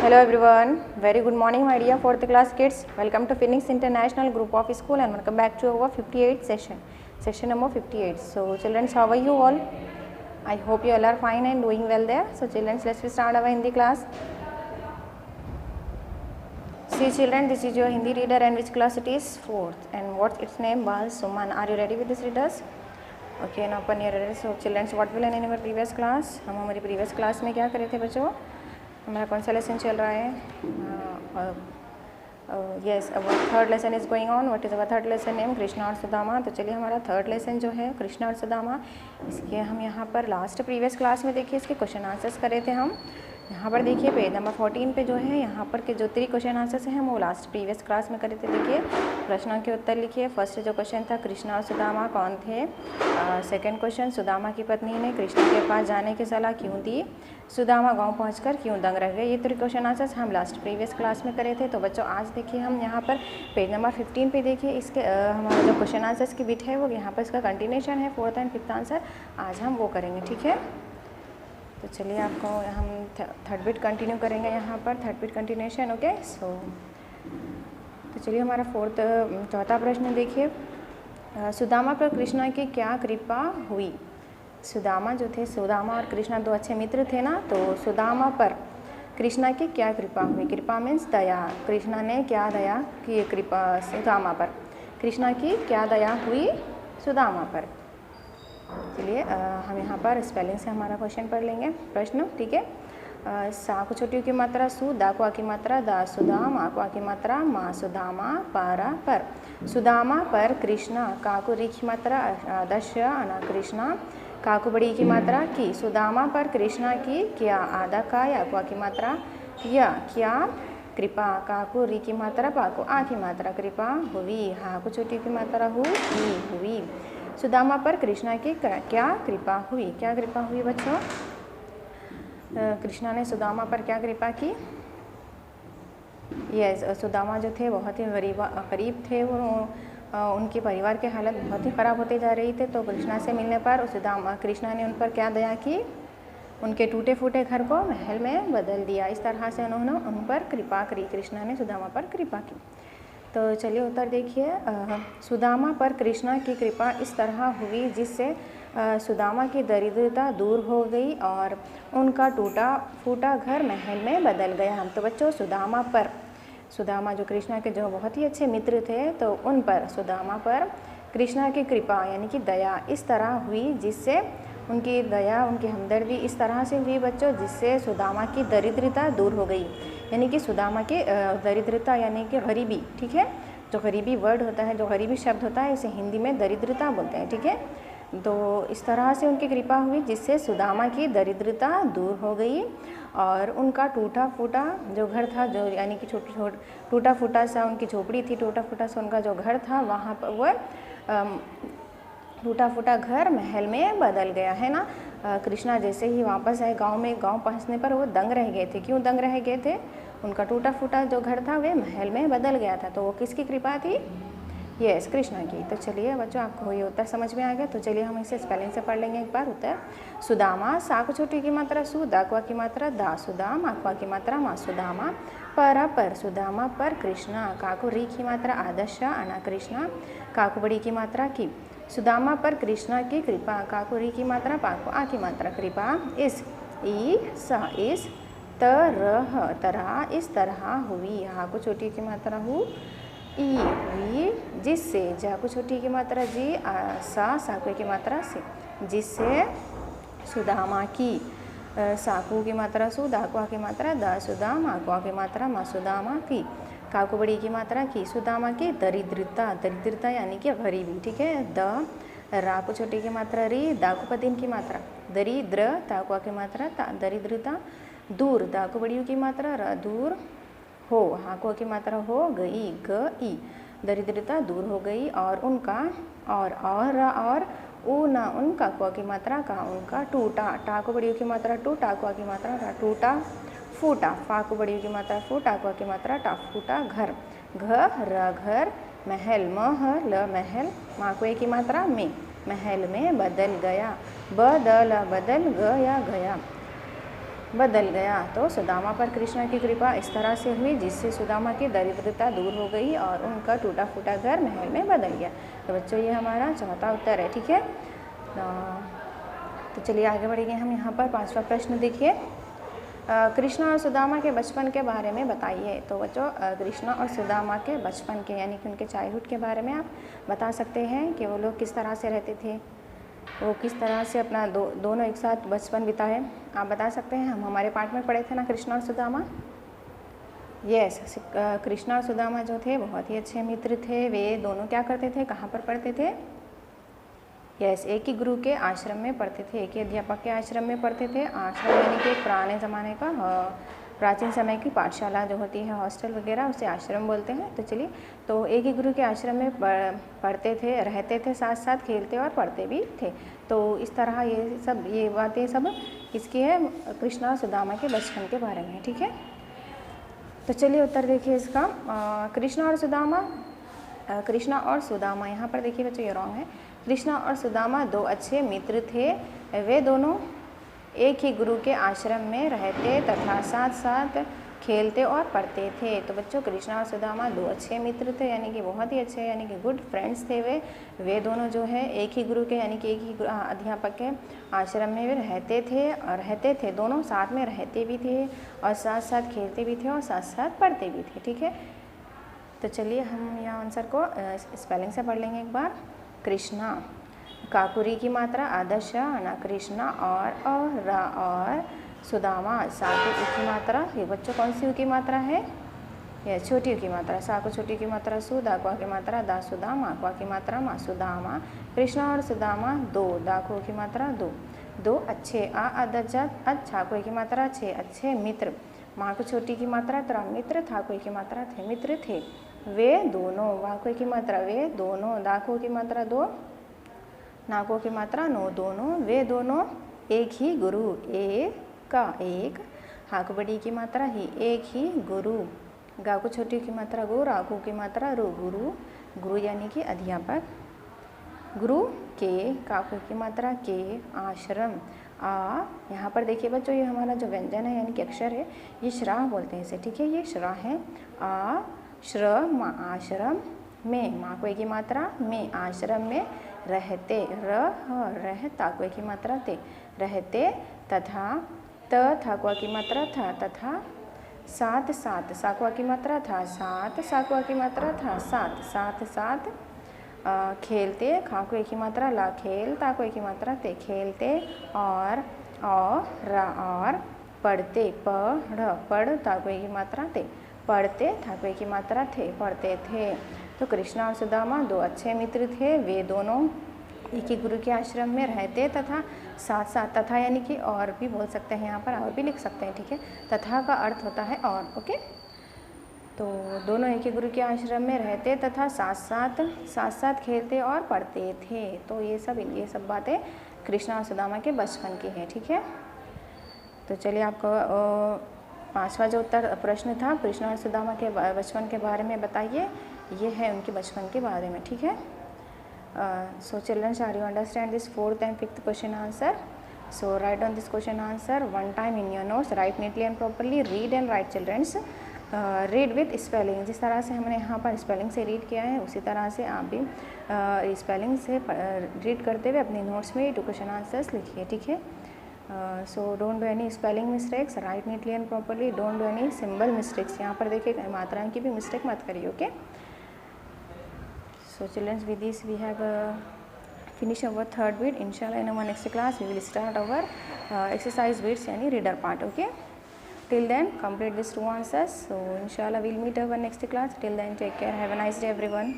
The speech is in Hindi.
Hello everyone, very good morning my dear 4th class kids. Welcome to Phoenix International Group of School and welcome back to our 58th session number 58. So children, how are you all? I hope you all are fine and doing well there. So children, let's start our Hindi class. See children, this is your Hindi reader and which class it is? 4th. And what's its name? Bal Suman. Are you ready with this readers? Okay, now open your readers. So children, what we learn in our previous class? हम हमारी previous class में क्या करे थे बच्चों? हमारा कौन सा लेसन चल रहा है? Yes, our third lesson is going on. What is our third lesson name? Krishna और सुदामा. तो चलिए हमारा थर्ड लेसन जो है कृष्णा और सुदामा, इसके हम यहाँ पर लास्ट प्रीवियस क्लास में देखिए इसके क्वेश्चन आंसर्स करे थे हम. यहाँ पर देखिए पेज नंबर 14 पे जो है यहाँ पर के जो 3 क्वेश्चन आंसर्स हैं वो लास्ट प्रीवियस क्लास में करे थे. देखिए प्रश्नों के उत्तर लिखिए. फर्स्ट जो क्वेश्चन था कृष्णा और सुदामा कौन थे. सेकंड क्वेश्चन सुदामा की पत्नी ने कृष्णा के पास जाने की सलाह क्यों दी. सुदामा गांव पहुंचकर क्यों दंग रह गए. ये 3 क्वेश्चन आंसर्स हम लास्ट प्रीवियस क्लास में करे थे. तो बच्चों आज देखिए हम यहाँ पर पेज नंबर 15 पे देखिए इसके हमारा जो क्वेश्चन आंसर्स की बिट है वो यहाँ पर इसका कंटिन्यूशन है. 4th एंड 5th आंसर आज हम वो करेंगे. ठीक है, तो चलिए आपको हम थर्ड बिट कंटिन्यू करेंगे यहाँ पर. Third bit continuation. ओके, सो तो चलिए हमारा चौथा प्रश्न देखिए. सुदामा पर कृष्णा की क्या कृपा हुई. सुदामा जो थे, सुदामा और कृष्णा 2 अच्छे मित्र थे ना. तो सुदामा पर कृष्णा की क्या कृपा हुई. कृपा मीन्स दया. कृष्णा ने क्या दया की. कृपा सुदामा पर कृष्णा की क्या दया हुई सुदामा पर. चलिए हम यहाँ पर स्पेलिंग से हमारा क्वेश्चन पढ़ लेंगे प्रश्न. ठीक है, सा को छोटी की मात्रा सु, दा को आ की मात्रा दा, सुदाम, आ को आ की मात्रा मा, सुदामा पारा पर. सुदामा पर कृष्णा, का को री की मात्रा दश, अना कृष्णा, का को बड़ी की मात्रा की. सुदामा पर कृष्णा की क्या. आधा का, या को आ की मात्रा या क्या कृपा, का को री की मात्रा, पा को आ की मात्रा कृपा हुई. हा को छोटी की मात्रा हुई. सुदामा पर कृष्णा की क्या कृपा हुई. क्या कृपा हुई बच्चों. कृष्णा ने सुदामा पर क्या कृपा की. यस, सुदामा जो थे बहुत ही गरीब थे. उनके परिवार की हालत बहुत ही ख़राब होती जा रही थी. तो कृष्णा से मिलने पर कृष्णा ने उन पर क्या दया की. उनके टूटे फूटे घर को महल में बदल दिया. इस तरह से उन्होंने उन पर कृपा करी. कृष्णा ने सुदामा पर कृपा की. तो चलिए उत्तर देखिए. सुदामा पर कृष्णा की कृपा इस तरह हुई जिससे सुदामा की दरिद्रता दूर हो गई और उनका टूटा फूटा घर महल में बदल गया. तो बच्चों सुदामा जो कृष्णा के जो बहुत ही अच्छे मित्र थे, तो उन पर सुदामा पर कृष्णा की कृपा यानी कि दया इस तरह हुई जिससे उनकी दया, उनकी हमदर्दी इस तरह से हुई बच्चों जिससे सुदामा की दरिद्रता दूर हो गई. यानी कि सुदामा की दरिद्रता यानी कि गरीबी. ठीक है, जो गरीबी वर्ड होता है, जो गरीबी शब्द होता है, इसे हिंदी में दरिद्रता बोलते हैं. ठीक है, तो इस तरह से उनकी कृपा हुई जिससे सुदामा की दरिद्रता दूर हो गई और उनका टूटा फूटा जो घर था, जो यानी कि टूटा फूटा सा उनकी झोपड़ी थी, टूटा फूटा सा उनका जो घर था, वहाँ पर वह टूटा फूटा घर महल में बदल गया है ना. कृष्णा जैसे ही वापस आए गांव पहुंचने पर वो दंग रह गए थे. क्यों दंग रह गए थे. उनका टूटा फूटा जो घर था वह महल में बदल गया था. तो वो किसकी कृपा थी. यस, कृष्णा की. तो चलिए बच्चों आपको ये उत्तर समझ में आ गया. तो चलिए हम इसे स्पेलिंग से पढ़ लेंगे एक बार उत्तर. सुदामा, सा को छोटी की मात्रा सु, दा को आ की मात्रा दा, सुदाम, आ को आ की मात्रा मा, सुदामा पर सुदामा पर कृष्णा, का को री की मात्रा आदशा, अना कृष्णा, का को बड़ी की मात्रा की. सुदामा पर कृष्णा की कृपा, का को री की मात्रा, पा को आ की मात्रा कृपा इस तरह इस तरह हुई. हा को छोटी की मात्रा हुई जिससे, जा को छोटी की मात्रा जी, सा को की मात्रा से, जिससे सुदामा की, साकू की मात्रा सु, दा को आ की मात्रा दा, सुदाम, आ को आ की मात्रा मा, सुदामा की, का को बड़ी की मात्रा की. सुदामा की दरिद्रता यानी कि गरीबी. ठीक है, द, रा को छोटी की मात्रा री, दा को पदिन की मात्रा दरिद्र, ता को आ की मात्रा ता, दरिद्रता दूर, दा को बड़ी की मात्रा र, दूर हो, हा को की मात्रा हो गई, गई, दरिद्रता दूर हो गई और उनका और ऊ ना उनका, को की मात्रा का, उनका टूटा, टा को बड़ी की मात्रा टू, टा को की मात्रा टा, टूटा फूटा, फा को बड़ी की मात्रा फू, टा को की मात्रा टा, फूटा घर, घर महल, मह ल महल, मा को की मात्रा में, महल में बदल गया, बदल गया. बदल गया। तो सुदामा पर कृष्ण की कृपा इस तरह से हुई जिससे सुदामा की दरिद्रता दूर हो गई और उनका टूटा फूटा घर महल में बदल गया। तो बच्चों ये हमारा चौथा उत्तर है, ठीक है। तो चलिए आगे बढ़ेंगे हम। यहाँ पर 5वां प्रश्न देखिए, कृष्ण और सुदामा के बचपन के बारे में बताइए। तो बच्चों कृष्ण और सुदामा के बचपन के यानी कि उनके चाइल्डहुड के बारे में आप बता सकते हैं कि वो लोग किस तरह से रहते थे, वो किस तरह से अपना दोनों एक साथ बचपन बिताए, आप बता सकते हैं। हम हमारे पाठ में पढ़े थे ना कृष्ण और सुदामा। यस, कृष्ण और सुदामा जो थे बहुत ही अच्छे मित्र थे। वे दोनों क्या करते थे, कहाँ पर पढ़ते थे? यस, एक ही गुरु के आश्रम में पढ़ते थे, एक ही अध्यापक के आश्रम में पढ़ते थे। आश्रम यानी कि पुराने ज़माने का प्राचीन समय की पाठशाला जो होती है, हॉस्टल वगैरह, उसे आश्रम बोलते हैं। तो चलिए, तो एक ही गुरु के आश्रम में पढ़ते थे, रहते थे, साथ साथ खेलते और पढ़ते भी थे। तो इस तरह ये बातें सब किसकी है? कृष्ण और सुदामा के बचपन के बारे में, ठीक है। तो चलिए उत्तर देखिए इसका। कृष्ण और सुदामा, यहाँ पर देखिए बच्चों ये रॉन्ग है। कृष्ण और सुदामा दो अच्छे मित्र थे। वे दोनों एक ही गुरु के आश्रम में रहते तथा साथ साथ खेलते और पढ़ते थे। तो बच्चों कृष्ण और सुदामा दो अच्छे मित्र थे, यानी कि बहुत ही अच्छे, यानी कि गुड फ्रेंड्स थे। वे दोनों जो है एक ही गुरु के यानी कि एक ही अध्यापक के आश्रम में वे रहते थे, दोनों साथ में रहते भी थे और साथ साथ खेलते भी थे और साथ साथ पढ़ते भी थे, ठीक है। तो चलिए हम यहाँ आंसर को स्पेलिंग से पढ़ लेंगे एक बार। कृष्णा, काकुरी की मात्रा आदर्श ना, कृष्णा और रा, और सुदामा साकु की मात्रा। ये बच्चों कौन सी की मात्रा है? यह छोटी की मात्रा। साकु छोटी की मात्रा सु, दाकुआ की मात्रा दा, सुदामा कुआ की मात्रा मा, सुदामा। कृष्णा और सुदामा दो, दाकुओं की मात्रा दो अच्छे, आदर्जा अच्छा, कोई की मात्रा छे, अच्छे मित्र। माँ को छोटी की मात्रा त्रा, मित्र था कोई की मात्रा थे, मित्र थे। वे दोनों, वाह कोई की मात्रा वे दोनों, दाकुओं की मात्रा दो, नाकों की मात्रा नो, दोनों। वे दोनों एक ही गुरु, एक, हाक बड़ी की मात्रा ही, एक ही गुरु। गा को छोटी की मात्रा गो, रागो की मात्रा रो, गुरु यानी कि अध्यापक। गुरु के, काको की मात्रा के, आश्रम। यहाँ पर देखिए बच्चों ये हमारा जो व्यंजन है यानी कि अक्षर है, ये श्रा बोलते हैं इसे, ठीक है। ये श्रा है। श्रम, आश्रम में, माँ को की मात्रा में, आश्रम में रहते, रह ताकुआ की मात्रा ते, रहते तथा थाकुआ की मात्रा था, तथा साथ साकुआ की मात्रा था, साथ साकुआ की मात्रा था, साथ खेलते, खाकुए की मात्रा ला, खेल ताकुए की मात्रा ते, खेलते और पढ़ते, पढ़ ताकुए की मात्रा ते, पढ़ते थाकुए की मात्रा थे, पढ़ते थे। तो कृष्णा और सुदामा दो अच्छे मित्र थे। वे दोनों एक ही गुरु के आश्रम में रहते तथा साथ साथ, तथा यानी कि और भी बोल सकते हैं, यहाँ पर और भी लिख सकते हैं, ठीक है। तथा का अर्थ होता है और, ओके। तो दोनों एक ही गुरु के आश्रम में रहते तथा साथ साथ खेलते और पढ़ते थे। तो ये सब बातें कृष्णा और सुदामा के बचपन की है, ठीक है। तो चलिए आपको 5वां जो उत्तर प्रश्न था, कृष्णा और सुदामा के बचपन के बारे में बताइए, ये है उनके बचपन के बारे में, ठीक है। So children, shall you understand this 4th and 5th question answer? So write down this question answer one time in your notes, write neatly and properly, read and write children's, read with spelling। जिस तरह से हमने यहाँ पर स्पेलिंग से रीड किया है उसी तरह से आप भी स्पेलिंग से रीड करते हुए अपने नोट्स में 2 क्वेश्चन आंसर्स लिखिए, ठीक है। So don't do any spelling mistakes, right neatly and properly, don't do any symbol mistakes. यहाँ पर देखिए मात्राओं की भी मिस्टेक मत करिए, okay. So children, with this we have finished our 3rd bit. Inshallah in our next class we will start our exercise bits yani reader part, okay. Till then complete these 2 answers. So inshallah we'll meet our next class. Till then take care, have a nice day everyone.